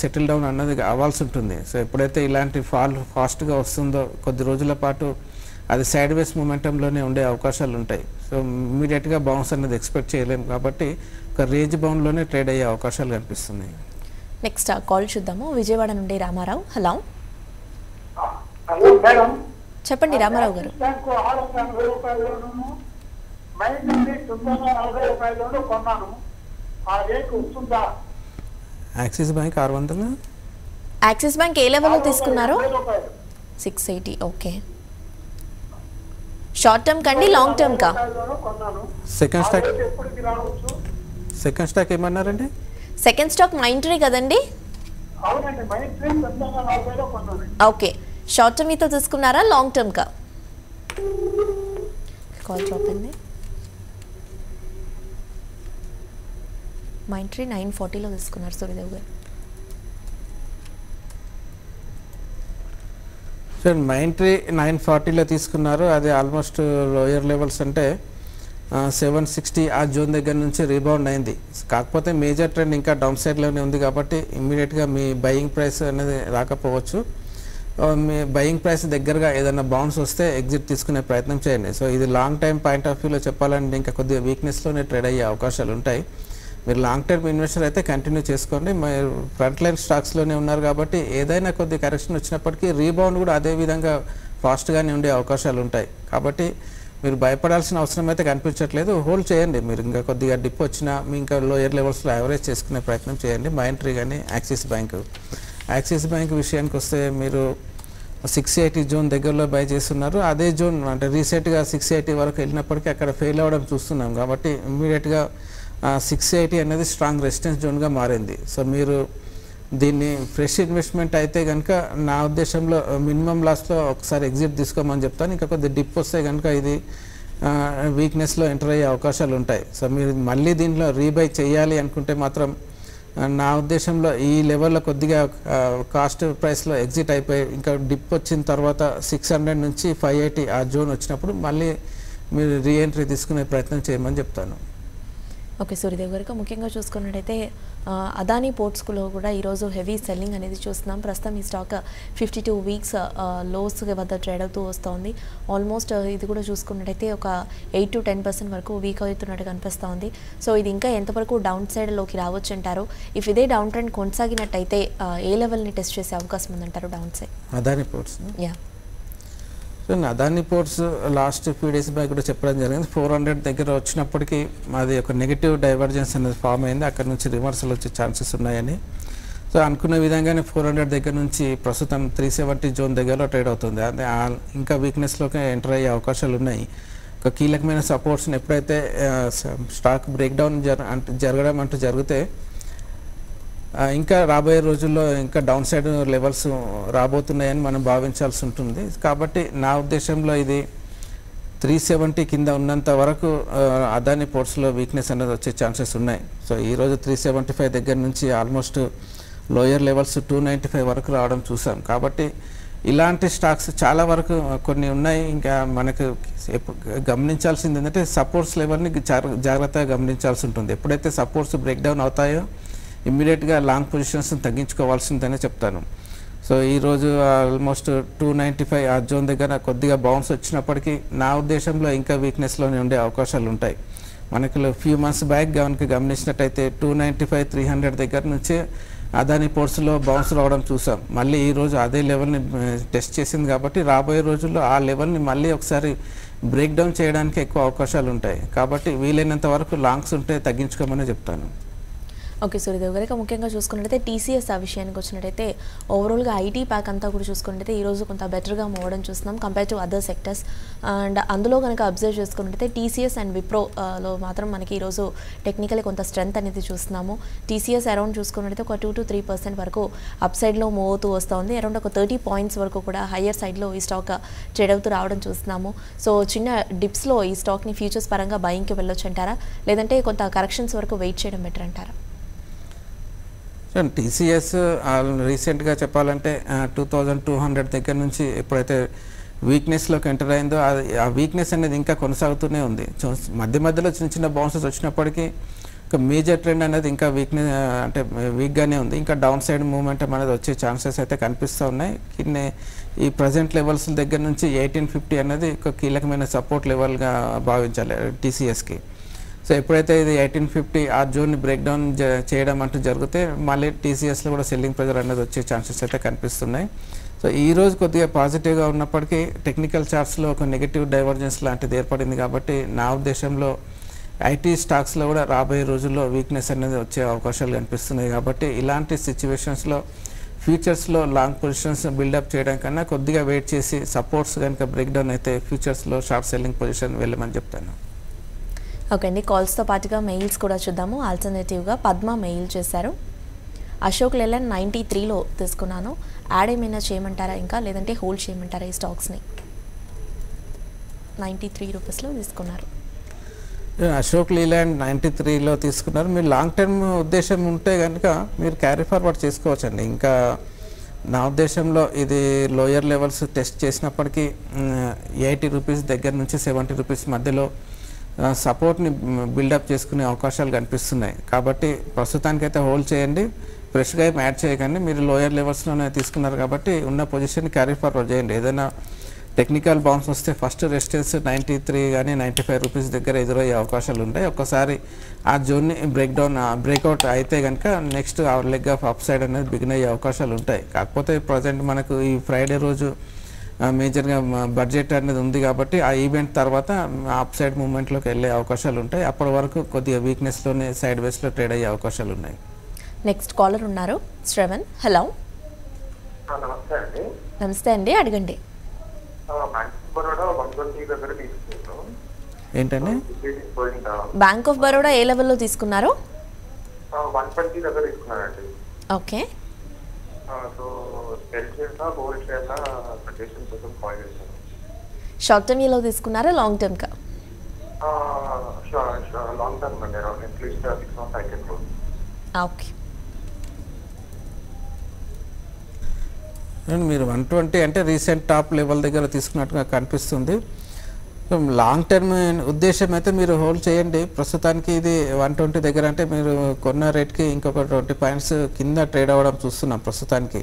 Speaker 2: సెటిల్ డౌన్ అన్నది అవ్వాల్సి ఉంటుంది. సో ఎప్పుడైతే ఇలాంటి ఫాల్ ఫాస్ట్గా వస్తుందో కొద్ది రోజుల పాటు అది సైడ్ వేస్ మూమెంటంలోనే ఉండే అవకాశాలు ఉంటాయి. సో ఇమీడియట్గా బౌన్స్ అనేది ఎక్స్పెక్ట్ చేయలేము. కాబట్టి ఒక రేంజ్ బౌండ్లోనే ట్రేడ్ అయ్యే అవకాశాలు కనిపిస్తున్నాయి.
Speaker 1: నెక్స్ట్ కాల్ చూద్దాము. విజయవాడ నుండి రామారావు. హలో
Speaker 4: హలో మేడం,
Speaker 1: చెప్పండి రామారావు గారు.
Speaker 4: బ్యాంకు 680 రూపాయల్లోనూ మైండ్ నుండి 940 రూపాయల్లోనూ కొన్నాను. ఆ రేట్ వస్తుందా?
Speaker 2: Axis bank 600.
Speaker 1: యాక్సిస్ బ్యాంక్ ఏ లెవెల్లో తీసుకున్నారు?
Speaker 4: 680.
Speaker 1: 680. ఓకే. షార్ట్ టర్మ్ కండి లాంగ్ టర్మ్ కా?
Speaker 2: సెకండ్ స్టాక్ ఏమన్నారండి?
Speaker 1: సెకండ్ స్టాక్ మైంట్రీ కదండి?
Speaker 4: అవునండి, మైంట్రీ 940లో కొన్నాను.
Speaker 1: ఓకే. షార్ట్ టర్మ్ మీతో తీసుకున్నారా లాంగ్ టర్మ్ కా? కాల్ డ్రాప్ అయింది. మైంట్రీ 940లో తీసుకున్నారు సూర్యదేవ్ గారు.
Speaker 2: సార్ మైంట్రీ 940లో తీసుకున్నారు. అది ఆల్మోస్ట్ లోయర్ లెవెల్స్ అంటే 760 ఆ జోన్ దగ్గర నుంచి రీబౌండ్ అయింది. కాకపోతే మేజర్ ట్రెండ్ ఇంకా డౌన్ సైడ్లోనే ఉంది. కాబట్టి ఇమ్మీడియట్గా మీ బయింగ్ ప్రైస్ అనేది రాకపోవచ్చు. మీ బయింగ్ ప్రైస్ దగ్గరగా ఏదైనా బౌన్స్ వస్తే ఎగ్జిట్ తీసుకునే ప్రయత్నం చేయండి. సో ఇది లాంగ్ టైం పాయింట్ ఆఫ్ వ్యూలో చెప్పాలంటే ఇంకా కొద్దిగా వీక్నెస్లోనే ట్రేడ్ అయ్యే అవకాశాలు ఉంటాయి. మీరు లాంగ్ టర్మ్ ఇన్వెస్టర్ అయితే కంటిన్యూ చేసుకోండి. మీరు ఫ్రంట్ లైన్ స్టాక్స్లోనే ఉన్నారు కాబట్టి ఏదైనా కొద్ది కరెక్షన్ వచ్చినప్పటికీ రీబౌండ్ కూడా అదే విధంగా ఫాస్ట్గానే ఉండే అవకాశాలు ఉంటాయి. కాబట్టి మీరు భయపడాల్సిన అవసరం అయితే కనిపించట్లేదు. హోల్డ్ చేయండి. మీరు ఇంకా కొద్దిగా డిప్ వచ్చినా మీ ఇంకా లోయర్ లెవెల్స్లో యావరేజ్ చేసుకునే ప్రయత్నం చేయండి. మైంట్రీ కానీ యాక్సిస్ బ్యాంక్ విషయానికి వస్తే మీరు 680 జోన్ దగ్గరలో బై చేస్తున్నారు. అదే జోన్ అంటే రీసెంట్గా 680 వరకు వెళ్ళినప్పటికీ అక్కడ ఫెయిల్ అవ్వడం చూస్తున్నాం. కాబట్టి ఇమ్మీడియట్గా 680 అనేది స్ట్రాంగ్ రెసిస్టెన్స్ జోన్గా మారింది. సో మీరు దీన్ని ఫ్రెష్ ఇన్వెస్ట్మెంట్ అయితే కనుక నా ఉద్దేశంలో మినిమం లాస్లో ఒకసారి ఎగ్జిట్ తీసుకోమని చెప్తాను. ఇంకా కొద్ది డిప్ వస్తే కనుక ఇది వీక్నెస్లో ఎంటర్ అయ్యే అవకాశాలు ఉంటాయి. సో మీరు మళ్ళీ దీంట్లో రీబై చేయాలి అనుకుంటే మాత్రం నా ఉద్దేశంలో ఈ లెవెల్లో కొద్దిగా కాస్ట్ ప్రైస్లో ఎగ్జిట్ అయిపోయి ఇంకా డిప్ వచ్చిన తర్వాత 600 నుంచి 580 ఆ జోన్ వచ్చినప్పుడు మళ్ళీ మీరు రీఎంట్రీ తీసుకునే ప్రయత్నం చేయమని చెప్తాను.
Speaker 1: ఓకే సూర్యదేవ్ గారికి ముఖ్యంగా చూసుకున్నట్టయితే అదానీ పోర్ట్స్లో కూడా ఈరోజు హెవీ సెల్లింగ్ అనేది చూస్తున్నాం. ప్రస్తుతం ఈ స్టాక్ 52 వీక్స్ లోస్ వద్ద ట్రేడ్ అవుతూ వస్తుంది. ఆల్మోస్ట్ ఇది కూడా చూసుకున్నట్టయితే ఒక 8 to 10% వరకు వీక్ అవుతున్నట్టు కనిపిస్తోంది. సో ఇది ఇంకా ఎంతవరకు డౌన్ సైడ్లోకి రావచ్చు అంటారు? ఇఫ్ ఇదే డౌన్ ట్రెండ్ కొనసాగినట్టయితే ఏ లెవెల్ని టెస్ట్ చేసే అవకాశం ఉందంటారు down side?
Speaker 2: Adani ports Adani ports last few days back కూడా చెప్పడం జరిగింది. 400 దగ్గర వచ్చినప్పటికీ మాది ఒక నెగిటివ్ డైవర్జెన్స్ అనేది ఫామ్ అయింది. అక్కడ నుంచి రివర్సల్ వచ్చే ఛాన్సెస్ ఉన్నాయని. సో అనుకున్న విధంగానే 400 దగ్గర నుంచి ప్రస్తుతం 370 జోన్ దగ్గరలో ట్రేడ్ అవుతుంది. అదే ఇంకా వీక్నెస్లోకి ఎంటర్ అయ్యే అవకాశాలు ఉన్నాయి. ఒక కీలకమైన సపోర్ట్స్ని ఎప్పుడైతే స్టాక్ బ్రేక్ డౌన్ జరగడం అంటూ జరిగితే ఇంకా రాబోయే రోజుల్లో ఇంకా డౌన్ సైడ్ లెవెల్స్ రాబోతున్నాయని మనం భావించాల్సి ఉంటుంది. కాబట్టి నా ఉద్దేశంలో ఇది 370 కింద ఉన్నంత వరకు అదాని పోర్ట్స్లో వీక్నెస్ అనేది వచ్చే ఛాన్సెస్ ఉన్నాయి. సో ఈరోజు 375 దగ్గర నుంచి ఆల్మోస్ట్ లోయర్ లెవెల్స్ 295 వరకు రావడం చూసాం. కాబట్టి ఇలాంటి స్టాక్స్ చాలా వరకు కొన్ని ఉన్నాయి. ఇంకా మనకు గమనించాల్సింది ఏంటంటే సపోర్ట్స్ లెవెల్ని జాగ్రత్తగా గమనించాల్సి ఉంటుంది. ఎప్పుడైతే సపోర్ట్స్ బ్రేక్ డౌన్ అవుతాయో ఇమ్మీడియట్గా లాంగ్ పొజిషన్స్ తగ్గించుకోవాల్సిందనే చెప్తాను. సో ఈరోజు ఆల్మోస్ట్ 295 ఆ జోన్ దగ్గర కొద్దిగా బౌన్స్ వచ్చినప్పటికీ నా ఉద్దేశంలో ఇంకా వీక్నెస్లోనే ఉండే అవకాశాలు ఉంటాయి. మనకి ఫ్యూ మంత్స్ బ్యాక్ గమనించినట్టయితే 295 300 దగ్గర నుంచే అదాని పోర్ట్స్లో బౌన్స్ రావడం చూసాం. మళ్ళీ ఈరోజు అదే లెవెల్ని టెస్ట్ చేసింది. కాబట్టి రాబోయే రోజుల్లో ఆ లెవెల్ని మళ్ళీ ఒకసారి బ్రేక్ డౌన్ చేయడానికి ఎక్కువ అవకాశాలు ఉంటాయి. కాబట్టి వీలైనంత వరకు లాంగ్స్ ఉంటే తగ్గించుకోమని చెప్తాను.
Speaker 1: ఓకే సూర్యదేవ్ గారు, ఇక ముఖ్యంగా చూసుకున్నట్టయితే టీసీఎస్ ఆ విషయానికి వచ్చినట్టయితే ఓవరాల్గా ఐటీ ప్యాక్ అంతా కూడా చూసుకున్నట్టయితే ఈరోజు కొంత బెటర్గా మూవడం చూస్తున్నాం compare to other sectors. And అందులో కనుక అబ్జర్వ్ చేసుకున్నట్టయితే టీసీఎస్ అండ్ విప్రోలో మాత్రం మనకి ఈరోజు టెక్నికలీ కొంత స్ట్రెంత్ అనేది చూస్తున్నాము. టీసీఎస్ అరౌండ్ చూసుకున్నట్టయితే ఒక 2 to 3% వరకు అప్ సైడ్లో మూవ్ అవుతూ వస్తుంది. అరౌండ్ ఒక 30 పాయింట్స్ వరకు కూడా హయ్యర్ సైడ్లో ఈ స్టాక్ ట్రేడ్ అవుతూ రావడం చూస్తున్నాము. సో చిన్న డిప్స్లో ఈ స్టాక్ని ఫ్యూచర్స్ పరంగా బయింగ్కి వెళ్ళొచ్చు అంటారా, లేదంటే కొంత కరెక్షన్స్ వరకు వెయిట్ చేయడం బెటర్ అంటారా?
Speaker 2: టీసీఎస్ రీసెంట్గా చెప్పాలంటే 2200 దగ్గర నుంచి ఎప్పుడైతే వీక్నెస్లోకి ఎంటర్ అయిందో ఆ వీక్నెస్ అనేది ఇంకా కొనసాగుతూనే ఉంది. మధ్య మధ్యలో చిన్న చిన్న బౌన్సెస్ వచ్చినప్పటికీ ఒక మేజర్ ట్రెండ్ అనేది ఇంకా వీక్గానే ఉంది. ఇంకా డౌన్ సైడ్ మూవ్మెంట్ అనేది వచ్చే ఛాన్సెస్ అయితే కనిపిస్తూ ఉన్నాయి. ఈ ప్రజెంట్ లెవెల్స్ దగ్గర నుంచి 1850 అనేది ఒక కీలకమైన సపోర్ట్ లెవెల్గా భావించాలి టీసీఎస్కి. సో ఎప్పుడైతే ఇది 1850 ఆ జోన్ని బ్రేక్ డౌన్ చేయడం అంటూ జరిగితే మళ్ళీ టీసీఎస్లో కూడా సెల్లింగ్ ప్రెజర్ అనేది వచ్చే ఛాన్సెస్ అయితే కనిపిస్తున్నాయి. సో ఈరోజు కొద్దిగా పాజిటివ్గా ఉన్నప్పటికీ టెక్నికల్ చార్ట్స్లో ఒక నెగిటివ్ డైవర్జెన్స్ లాంటిది ఏర్పడింది. కాబట్టి నా ఉద్దేశంలో ఐటీ స్టాక్స్లో కూడా రాబోయే రోజుల్లో వీక్నెస్ అనేది వచ్చే అవకాశాలు కనిపిస్తున్నాయి. కాబట్టి ఇలాంటి సిచ్యువేషన్స్లో ఫ్యూచర్స్లో లాంగ్ పొజిషన్స్ బిల్డప్ చేయడం కన్నా కొద్దిగా వెయిట్ చేసి సపోర్ట్స్ కనుక బ్రేక్ డౌన్ అయితే ఫ్యూచర్స్లో షార్ట్ సెల్లింగ్ పొజిషన్ వెళ్ళమని చెప్తాను.
Speaker 1: ఓకే అండి, కాల్స్తో పాటుగా మెయిల్స్ కూడా చూద్దాము. ఆల్టర్నేటివ్గా పద్మ మెయిల్ చేశారు. అశోక్ లేలాండ్ 93లో తీసుకున్నాను, యాడ్ ఏమైనా చేయమంటారా ఇంకా, లేదంటే హోల్డ్ చేయమంటారా ఈ స్టాక్స్ని? 93 రూపీస్లో తీసుకున్నారు.
Speaker 2: అశోక్ లేలాండ్ 93లో తీసుకున్నారు. మీరు లాంగ్ టర్మ్ ఉద్దేశం ఉంటే కనుక మీరు క్యారీ ఫార్వర్డ్ చేసుకోవచ్చండి. ఇంకా నా ఉద్దేశంలో ఇది లోయర్ లెవెల్స్ టెస్ట్ చేసినప్పటికీ 80 రూపీస్ దగ్గర నుంచి 70 రూపీస్ మధ్యలో సపోర్ట్ని బిల్డప్ చేసుకునే అవకాశాలు కనిపిస్తున్నాయి. కాబట్టి ప్రస్తుతానికైతే హోల్డ్ చేయండి, ఫ్రెష్గా ఏం యాడ్ చేయకండి. మీరు లోయర్ లెవెల్స్లోనే తీసుకున్నారు కాబట్టి ఉన్న పొజిషన్ క్యారీ ఫార్వర్డ్ చేయండి. ఏదైనా టెక్నికల్ బౌన్స్ వస్తే ఫస్ట్ రెసిస్టెన్స్ 93 కానీ 95 రూపీస్ దగ్గర ఎదురయ్యే అవకాశాలు ఉంటాయి. ఒక్కసారి ఆ జోన్ని బ్రేక్అవుట్ అయితే కనుక next leg of up side అనేది బిగిన్ అయ్యే అవకాశాలు ఉంటాయి. కాకపోతే ప్రజెంట్ మనకు ఈ ఫ్రైడే రోజు మేజర్గా బడ్జెట్ అనేది ఉంది కాబట్టి ఆ ఈవెంట్ తర్వాత అప్ సైడ్ మూవ్మెంట్లోకి వెళ్ళే అవకాశాలు ఉంటాయి. అప్పటి వరకు కొద్దిగా వీక్నెస్లోనే సైడ్ వేస్లో ట్రేడ్ అయ్యే అవకాశాలు ఉన్నాయి.
Speaker 1: నెక్స్ట్ కాలర్ ఉన్నారు, శ్రవణ్. హలో,
Speaker 3: నమస్తే అండి.
Speaker 1: నమస్తే అండి, అడగండి.
Speaker 2: ఏంటండి?
Speaker 1: బ్యాంక్ ఆఫ్ బరోడా ఏ లెవెల్లో తీసుకున్నారు?
Speaker 3: 120 దగ్గర తీసుకున్నానండి.
Speaker 1: ఓకే, షార్ట్ టర్మ్ లో తీసుకున్నారా, లాంగ్ టర్మ్ కా?
Speaker 3: లాంగ్ టర్మ్ అండి, at least 6 months I can go.
Speaker 1: Okay,
Speaker 2: మీరు 120 అంటే రీసెంట్ టాప్ లెవెల్ దగ్గర తీసుకున్నట్టుగా కనిపిస్తుంది. లాంగ్ టర్మ్ ఉద్దేశం అయితే మీరు హోల్డ్ చేయండి. ప్రస్తుతానికి ఇది 120 దగ్గర అంటే మీరు కొన్న రేట్కి ఇంకొక 20 పాయింట్స్ కింద ట్రేడ్ అవ్వడం చూస్తున్నాం ప్రస్తుతానికి.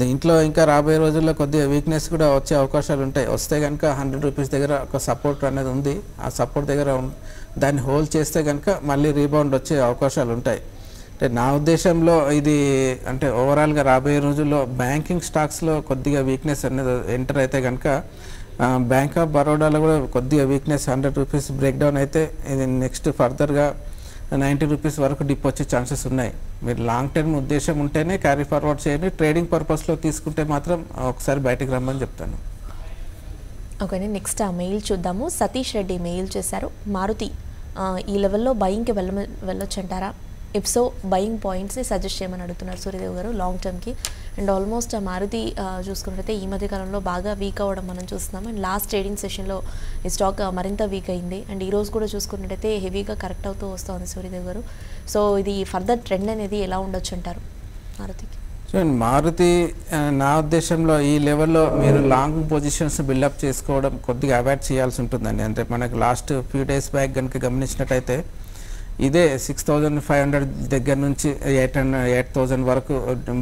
Speaker 2: దీంట్లో ఇంకా రాబోయే రోజుల్లో కొద్దిగా వీక్నెస్ కూడా వచ్చే అవకాశాలు ఉంటాయి. వస్తే కనుక 100 రూపీస్ దగ్గర ఒక సపోర్ట్ అనేది ఉంది. ఆ సపోర్ట్ దగ్గర దాన్ని హోల్డ్ చేస్తే కనుక మళ్ళీ రీబౌండ్ వచ్చే అవకాశాలు ఉంటాయి. అంటే నా ఉద్దేశంలో ఇది అంటే ఓవరాల్గా రాబోయే రోజుల్లో బ్యాంకింగ్ స్టాక్స్లో కొద్దిగా వీక్నెస్ అనేది ఎంటర్ అయితే కనుక బ్యాంక్ ఆఫ్ బరోడాలో కూడా కొద్దిగా వీక్నెస్ 100 రూపీస్ బ్రేక్ డౌన్ అయితే ఇది నెక్స్ట్ ఫర్దర్గా 90 రూపీస్ వరకు డిప్ వచ్చే ఛాన్సెస్ ఉన్నాయి. మీరు లాంగ్ టర్మ్ ఉద్దేశం ఉంటేనే క్యారీ ఫార్వర్డ్ చేయండి. ట్రేడింగ్ పర్పస్లో తీసుకుంటే మాత్రం ఒకసారి బయటకు రమ్మని చెప్తాను.
Speaker 1: ఓకే, నెక్స్ట్ ఆ మెయిల్ చూద్దాము. సతీష్ రెడ్డి మెయిల్ చేశారు. మారుతి ఈ లెవెల్లో బయింగ్కి వెళ్ళొచ్చు అంటారా? ఇప్సో బయింగ్ పాయింట్స్ని సజెస్ట్ చేయమని అడుగుతున్నారు సూర్యదేవ్ గారు లాంగ్ టర్మ్కి. అండ్ ఆల్మోస్ట్ మారుతి చూసుకున్నట్లయితే ఈ మధ్య కాలంలో బాగా వీక్ అవ్వడం మనం చూస్తున్నాం. అండ్ లాస్ట్ ట్రేడింగ్ సెషన్లో ఈ స్టాక్ మరింత వీక్ అయింది. అండ్ ఈరోజు కూడా చూసుకున్నట్టయితే హెవీగా కరెక్ట్ అవుతూ వస్తుంది సూర్యదేవ్ గారు. సో ఇది ఫర్దర్ ట్రెండ్ అనేది ఎలా ఉండొచ్చు అంటారు మారుతికి?
Speaker 2: చూడండి, మారుతి నా ఉద్దేశంలో ఈ లెవెల్లో మీరు లాంగ్ పొజిషన్స్ బిల్డప్ చేసుకోవడం కొద్దిగా అవాయిడ్ చేయాల్సి ఉంటుందండి. అంటే మనకు లాస్ట్ ఫ్యూ డేస్ బ్యాక్ కనుక గమనించినట్టయితే ఇదే 6,500 దగ్గర నుంచి 8,000 వరకు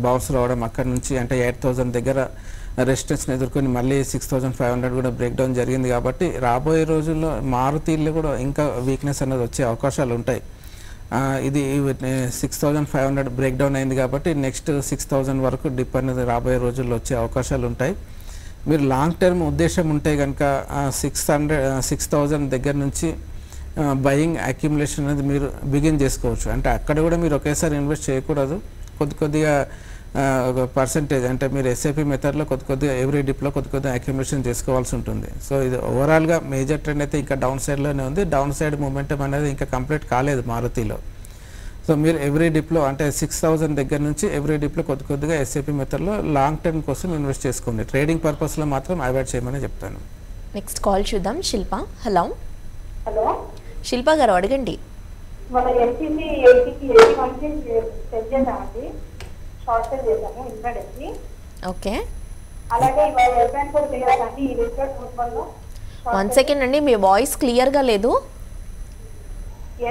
Speaker 2: బౌన్స్ రావడం, అక్కడ నుంచి అంటే 8,000 దగ్గర రెసిస్టెన్స్ని ఎదుర్కొని మళ్ళీ 6,500 కూడా బ్రేక్ డౌన్ జరిగింది. కాబట్టి రాబోయే రోజుల్లో మారుతిలో కూడా ఇంకా వీక్నెస్ అనేది వచ్చే అవకాశాలు ఉంటాయి. ఇది 6,500 బ్రేక్ డౌన్ అయింది కాబట్టి నెక్స్ట్ 6,000 వరకు డిప్ అనేది రాబోయే రోజుల్లో వచ్చే అవకాశాలు ఉంటాయి. మీరు లాంగ్ టర్మ్ ఉద్దేశం ఉంటే కనుక 6,000 దగ్గర నుంచి బయింగ్ అక్యుములేషన్ అనేది మీరు బిగిన్ చేసుకోవచ్చు. అంటే అక్కడ కూడా మీరు ఒకేసారి ఇన్వెస్ట్ చేయకూడదు, కొద్దిగా ఒక పర్సంటేజ్ అంటే మీరు ఎస్ఐపి మెథడ్లో కొద్దిగా ఎవ్రీ డిప్లో కొద్దిగా అక్యుములేషన్ చేసుకోవాల్సి ఉంటుంది. సో ఇది ఓవరాల్గా మేజర్ ట్రెండ్ అయితే ఇంకా డౌన్ సైడ్లోనే ఉంది. డౌన్ సైడ్ మూమెంటం అనేది ఇంకా కంప్లీట్ కాలేదు మారుతిలో. సో మీరు ఎవ్రీ డిప్లో అంటే 6,000 దగ్గర నుంచి ఎవ్రీ డిప్లో కొద్దిగా ఎస్ఐపి మెథడ్లో లాంగ్ టర్మ్ కోసం ఇన్వెస్ట్ చేసుకోండి. ట్రేడింగ్ పర్పస్లో మాత్రం అవాయిడ్ చేయమని చెప్తాను.
Speaker 1: నెక్స్ట్ కాల్ చూద్దాం. శిల్ప. హలో
Speaker 5: హలో
Speaker 1: శిల్ప గారు అడగండి.
Speaker 5: మన ఎంపీసీ 80కి సెట్ చేద్దామండి, షార్ట్ సెల్ చేద్దాము ఇన్వెస్ట్కి.
Speaker 1: ఓకే,
Speaker 5: అలాగే ఇవాళ ఎఫ్ఎన్ కూడా చేయాలండి ఈ రిజల్ట్ రూపంలో.
Speaker 1: 1 సెకండ్ అండి, మీ వాయిస్ క్లియర్గా లేదు.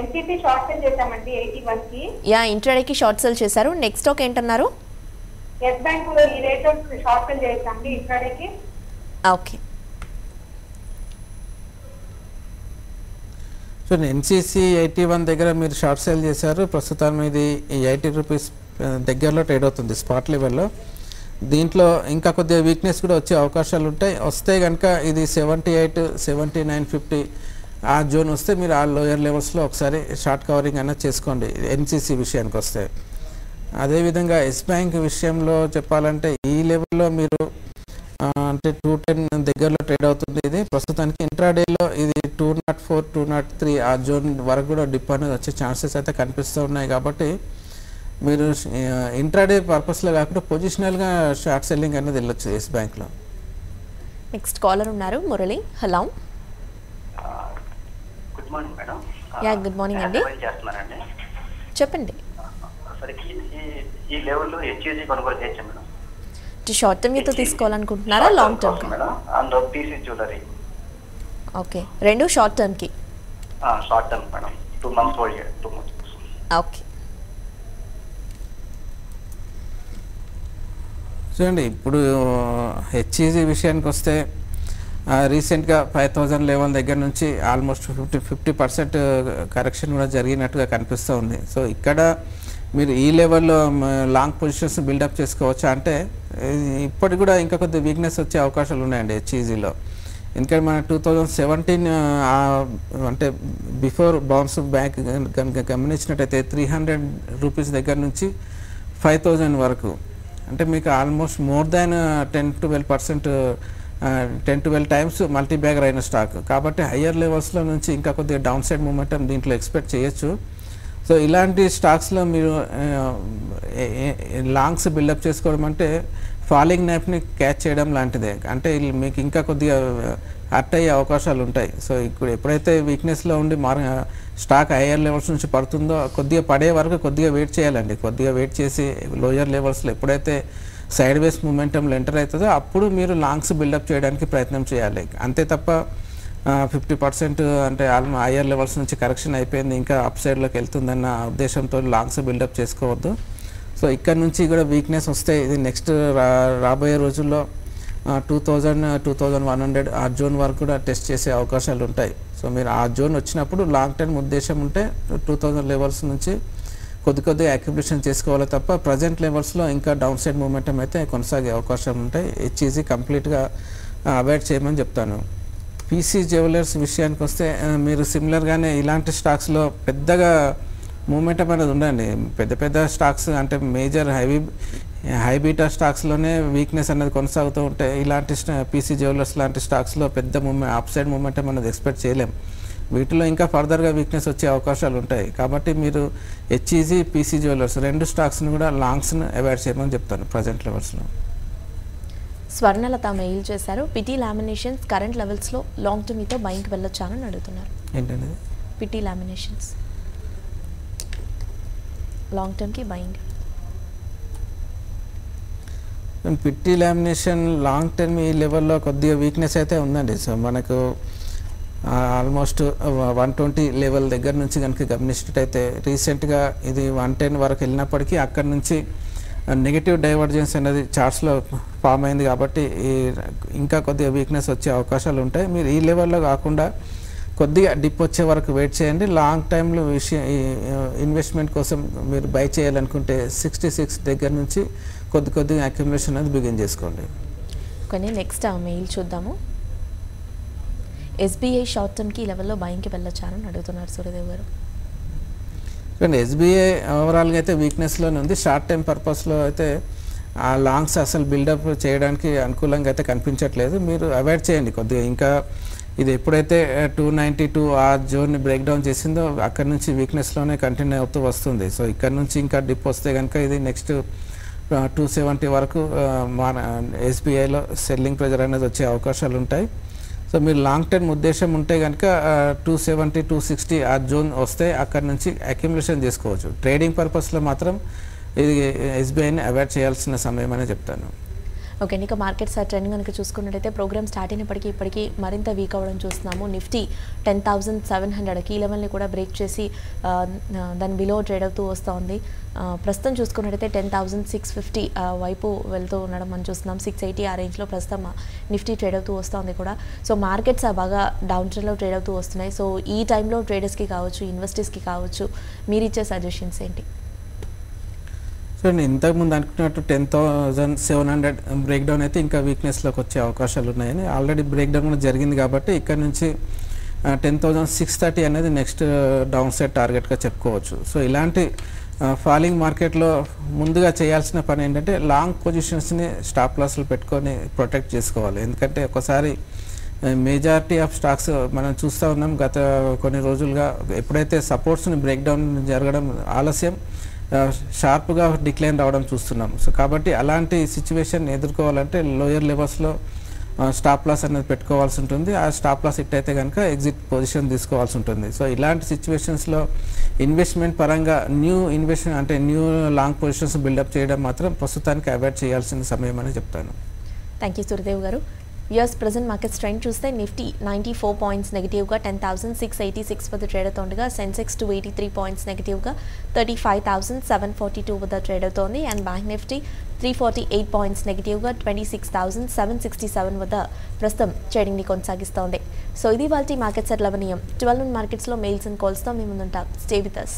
Speaker 5: ఎంపీసీ షార్ట్ సెల్ చేద్దామండి 81కి.
Speaker 1: యా, ఇంట్రాడేకి షార్ట్ సెల్ చేశారు. నెక్స్ట్ స్టాక్ ఏంటన్నారు?
Speaker 5: ఎస్ బ్యాంక్ ఈ రేట్ షార్ట్ సెల్ చేద్దామండి ఇంట్రాడేకి.
Speaker 1: ఓకే,
Speaker 2: సో ఎన్సీసీ 81 దగ్గర మీరు షార్ట్ సేల్ చేశారు. ప్రస్తుతం ఇది 80 రూపీస్ దగ్గరలో ట్రేడ్ అవుతుంది స్పాట్ లెవెల్లో. దీంట్లో ఇంకా కొద్దిగా వీక్నెస్ కూడా వచ్చే అవకాశాలు ఉంటాయి. వస్తే కనుక ఇది 78, 79.50 ఆ జోన్ వస్తే మీరు ఆ లోయర్ లెవెల్స్లో ఒకసారి షార్ట్ కవరింగ్ అన్నది చేసుకోండి ఎన్సీసీ విషయానికి వస్తే. అదేవిధంగా ఎస్ బ్యాంక్ విషయంలో చెప్పాలంటే ఈ లెవెల్లో మీరు అంటే 210 దగ్గరలో ట్రేడ్ అవుతుంది. ఇది ప్రస్తుతానికి ఇంట్రాడేలో ఇది 204, 203 ఆ జోన్ వరకు కూడా డిప్ అనేది వచ్చే ఛాన్సెస్ అయితే కనిపిస్తూ ఉన్నాయి. కాబట్టి మీరు ఇంట్రాడే పర్పస్లో కాకుండా పొజిషనల్గా షార్ట్ సెల్లింగ్ అనేది వెళ్ళొచ్చు ఎస్ బ్యాంక్లో.
Speaker 1: నెక్స్ట్ కాలర్ ఉన్నారు Murali. Hello.
Speaker 6: Good morning madam.
Speaker 1: Yeah, good morning అండి, చెప్పండి.
Speaker 6: ఈ లెవెల్లో హెచ్యూజీ కొనుగోలు చేయొచ్చు మేడం?
Speaker 1: షార్ట్ టర్మ్ తో తీసుకోవాలనుకుంటున్నారా లాంగ్ టర్మ్ కి?
Speaker 6: మేడం అందులో టీసీ జ్యువెలరీ.
Speaker 1: ఓకే, రెండు షార్ట్ టర్మ్ కి.
Speaker 6: Short term madam, 2 months hold చేయాలి. 2 months.
Speaker 1: ఓకే,
Speaker 2: చూడండి ఇప్పుడు హెచ్ఈజీ విషయానికి వస్తే రీసెంట్గా 5,000 లెవెల్ దగ్గర నుంచి ఆల్మోస్ట్ 50% కరెక్షన్ కూడా జరిగినట్టుగా కనిపిస్తూ ఉంది. సో ఇక్కడ మీరు ఈ లెవెల్లో లాంగ్ పొజిషన్స్ బిల్డప్ చేసుకోవచ్చా అంటే ఇప్పటికి కూడా ఇంకా కొద్దిగా వీక్నెస్ వచ్చే అవకాశాలు ఉన్నాయండి హెచ్ఈజీలో. ఎందుకంటే మన 2017 అంటే బిఫోర్ బౌన్స్ బ్యాక్ కనుక గమనించినట్టయితే 300 రూపీస్ దగ్గర నుంచి 5,000 వరకు అంటే మీకు almost more than 10-12% 10-12 times multi bagger అయిన స్టాక్. కాబట్టి హయ్యర్ లెవెల్స్లో నుంచి ఇంకా కొద్దిగా డౌన్ సైడ్ మూమెంటం దీంట్లో ఎక్స్పెక్ట్ చేయొచ్చు. సో ఇలాంటి స్టాక్స్లో మీరు లాంగ్స్ బిల్డప్ చేసుకోవడం అంటే ఫాలింగ్ నైఫ్ని క్యాచ్ చేయడం లాంటిదే. అంటే మీకు ఇంకా కొద్దిగా హర్ట్ అయ్యే అవకాశాలు ఉంటాయి. సో ఇప్పుడు ఎప్పుడైతే వీక్నెస్లో ఉండి స్టాక్ హయ్యర్ లెవెల్స్ నుంచి పడుతుందో కొద్దిగా పడే వరకు కొద్దిగా వెయిట్ చేయాలండి. కొద్దిగా వెయిట్ చేసి లోయర్ లెవెల్స్లో ఎప్పుడైతే సైడ్ వేస్ మూమెంటంలో ఎంటర్ అవుతుందో అప్పుడు మీరు లాంగ్స్ బిల్డప్ చేయడానికి ప్రయత్నం చేయాలి. అంతే తప్ప 50% అంటే హయ్యర్ లెవెల్స్ నుంచి కరెక్షన్ అయిపోయింది ఇంకా అప్ సైడ్లోకి వెళ్తుందన్న ఉద్దేశంతో లాంగ్స్ బిల్డప్ చేసుకోవద్దు. సో ఇక్కడ నుంచి కూడా వీక్నెస్ వస్తే ఇది నెక్స్ట్ రాబోయే రోజుల్లో 2,000-2,100 ఆ జోన్ వరకు కూడా టెస్ట్ చేసే అవకాశాలు ఉంటాయి. సో మీరు ఆ జోన్ వచ్చినప్పుడు లాంగ్ టర్మ్ ఉద్దేశం ఉంటే 2,000 లెవెల్స్ నుంచి కొద్దిగా అక్యుములేషన్ చేసుకోవాలి తప్ప ప్రజెంట్ లెవెల్స్లో ఇంకా డౌన్ సైడ్ మూమెంటం అయితే కొనసాగే అవకాశం ఉంటాయి. హెచ్ఈజీ కంప్లీట్గా అవాయిడ్ చేయమని చెప్తాను. పీసీ జ్యువెలర్స్ విషయానికి వస్తే మీరు సిమిలర్గానే ఇలాంటి స్టాక్స్లో పెద్దగా మూమెంటం అనేది ఉండండి. పెద్ద స్టాక్స్ అంటే మేజర్ హై బీటా స్టాక్స్లోనే వీక్నెస్ అనేది కొనసాగుతూ ఉంటే ఇలాంటి పీసీ జ్యువెలర్స్ లాంటి స్టాక్స్లో పెద్ద అప్ సైడ్ మూమెంటం అనేది ఎక్స్పెక్ట్ చేయలేం. వీటిలో ఇంకా ఫర్దర్గా వీక్నెస్ వచ్చే అవకాశాలు ఉంటాయి. కాబట్టి మీరు హెచ్ఈజీ, పీసీ జ్యువెలర్స్ 2 స్టాక్స్ని కూడా లాంగ్స్ని అవాయిడ్ చేయమని చెప్తాను ప్రజెంట్ లెవెల్స్లో.
Speaker 1: స్వర్ణలత మెయిల్ చేశారు, పిటి లామినేషన్స్ కరెంట్ లెవెల్స్లో లాంగ్ టర్మ్ మీతో బయింగ్కి వెళ్ళొచ్చానని అడుగుతున్నారు.
Speaker 2: ఏంటండి
Speaker 1: పిటి లామినేషన్స్ లాంగ్ టర్మ్కి buying.
Speaker 2: PT lamination long term ఈ లెవెల్లో కొద్దిగా వీక్నెస్ అయితే ఉందండి. సో మనకు ఆల్మోస్ట్ 120 లెవెల్ దగ్గర నుంచి కనుక గమనించినట్టయితే రీసెంట్గా ఇది 110 వరకు వెళ్ళినప్పటికీ అక్కడ నుంచి నెగిటివ్ డైవర్జెన్స్ అనేది చార్ట్స్లో ఫామ్ అయింది. కాబట్టి ఇంకా కొద్దిగా వీక్నెస్ వచ్చే అవకాశాలు ఉంటాయి. మీరు ఈ లెవెల్లో కాకుండా కొద్దిగా డిప్ వచ్చే వరకు వెయిట్ చేయండి. లాంగ్ టైంలో ఇన్వెస్ట్మెంట్ కోసం మీరు బై చేయాలనుకుంటే 66 దగ్గర నుంచి కొద్దిగా అక్యుములేషన్ అనేది బిగిన్ చేసుకోండి.
Speaker 1: కానీ నెక్స్ట్ మెయిల్ చూద్దాము. ఎస్బీఐ షార్ట్ టర్మ్కి ఈ లెవెల్లో బయింగ్కి వెళ్ళొచ్చారని అడుగుతున్నారు సూర్యదేవ్ గారు.
Speaker 2: కానీ ఎస్బీఐ ఓవరాల్గా అయితే వీక్నెస్లోనే ఉంది. షార్ట్ టైం పర్పస్లో అయితే ఆ లాంగ్స్ అసలు బిల్డప్ చేయడానికి అనుకూలంగా అయితే కనిపించట్లేదు. మీరు అవాయిడ్ చేయండి కొద్దిగా. ఇంకా ఇది ఎప్పుడైతే 292 ఆ జోన్ని బ్రేక్ డౌన్ చేసిందో అక్కడ నుంచి వీక్నెస్లోనే కంటిన్యూ అవుతూ వస్తుంది. సో ఇక్కడ నుంచి ఇంకా డిప్ వస్తే కనుక ఇది నెక్స్ట్ 270 వరకు మన ఎస్బీఐలో సెల్లింగ్ ప్రెజర్ అనేది వచ్చే అవకాశాలు ఉంటాయి. సో మీరు లాంగ్ టర్మ్ ఉద్దేశం ఉంటే కనుక 270, 260 ఆ జోన్ వస్తే అక్కడ నుంచి అక్యుములేషన్ చేసుకోవచ్చు. ట్రేడింగ్ పర్పస్లో మాత్రం ఇది ఎస్బీఐని అవాయిడ్ చేయాల్సిన సమయం అనే చెప్తాను.
Speaker 1: ఓకే, ఇంకా మార్కెట్స్ ట్రెండ్ కనుక చూసుకున్నట్టయితే ప్రోగ్రామ్ స్టార్ట్ అయినప్పటికీ ఇప్పటికీ మరింత వీక్ అవ్వడం చూస్తున్నాము. నిఫ్టీ 10,700 కీ లెవెల్ని కూడా బ్రేక్ చేసి దాని బిలో ట్రేడ్ అవుతూ వస్తుంది. ప్రస్తుతం చూసుకున్నట్టయితే 10,650 వైపు వెళ్తూ ఉండడం మనం చూస్తున్నాం. 680 ఆ రేంజ్లో ప్రస్తుతం నిఫ్టీ ట్రేడ్ అవుతూ వస్తుంది కూడా. సో మార్కెట్స్ బాగా డౌన్ ట్రెండ్లో ట్రేడ్ అవుతూ వస్తున్నాయి. సో ఈ టైంలో ట్రేడర్స్కి కావచ్చు, ఇన్వెస్టర్స్కి కావచ్చు, మీరు ఇచ్చే సజెషన్స్ ఏంటి?
Speaker 2: సో నేను ఇంతకుముందు అనుకున్నట్టు 10,700 బ్రేక్ డౌన్ అయితే ఇంకా వీక్నెస్లోకి వచ్చే అవకాశాలు ఉన్నాయని ఆల్రెడీ బ్రేక్ డౌన్ కూడా జరిగింది. కాబట్టి ఇక్కడ నుంచి 10,630 అనేది నెక్స్ట్ డౌన్ సైడ్ టార్గెట్గా చెప్పుకోవచ్చు. సో ఇలాంటి ఫాలింగ్ మార్కెట్లో ముందుగా చేయాల్సిన పని ఏంటంటే లాంగ్ పొజిషన్స్ని స్టాప్ లాస్లు పెట్టుకొని ప్రొటెక్ట్ చేసుకోవాలి. ఎందుకంటే ఒకసారి మెజారిటీ ఆఫ్ స్టాక్స్ మనం చూస్తూ ఉన్నాం గత కొన్ని రోజులుగా ఎప్పుడైతే సపోర్ట్స్ని బ్రేక్ డౌన్ జరగడం ఆలస్యం షార్ప్గా డిక్లైన్ రావడం చూస్తున్నాం. సో కాబట్టి అలాంటి సిచ్యువేషన్ ఎదుర్కోవాలంటే లోయర్ లెవెల్స్లో స్టాప్ లాస్ అనేది పెట్టుకోవాల్సి ఉంటుంది. ఆ స్టాప్ లాస్ హిట్ అయితే కనుక ఎగ్జిట్ పొజిషన్ తీసుకోవాల్సి ఉంటుంది. సో ఇలాంటి సిచ్యువేషన్స్లో ఇన్వెస్ట్మెంట్ పరంగా న్యూ లాంగ్ పొజిషన్స్ బిల్డప్ చేయడం మాత్రం ప్రస్తుతానికి అవాయిడ్ చేయాల్సిన సమయం అని చెప్తాను.
Speaker 1: థ్యాంక్ యూ సూర్యదేవ్ గారు. యూఎస్ ప్రెజెంట్ మార్కెట్ ట్రెండ్ చూస్తే నిఫ్టీ 94 పాయింట్స్ నెగిటివ్గా 10,686 వద్ద ట్రేడ్ అవుతుండగా సెన్సెక్స్ 283 పాయింట్స్ నెగిటివ్గా 35,742 వద్ద ట్రేడ్ అవుతోంది. అండ్ బ్యాంక్ నిఫ్టీ 348 పాయింట్స్ నెగిటివ్గా 26,767 వద్ద ప్రస్తుతం ట్రేడింగ్ని కొనసాగిస్తోంది. సో ఇది వాళ్ళ మార్కెట్ సెట్ లవనీయం. 12 మార్కెట్స్లో మెయిల్స్ అండ్ కాల్స్తో మేము ముందుంటాం. Stay with us.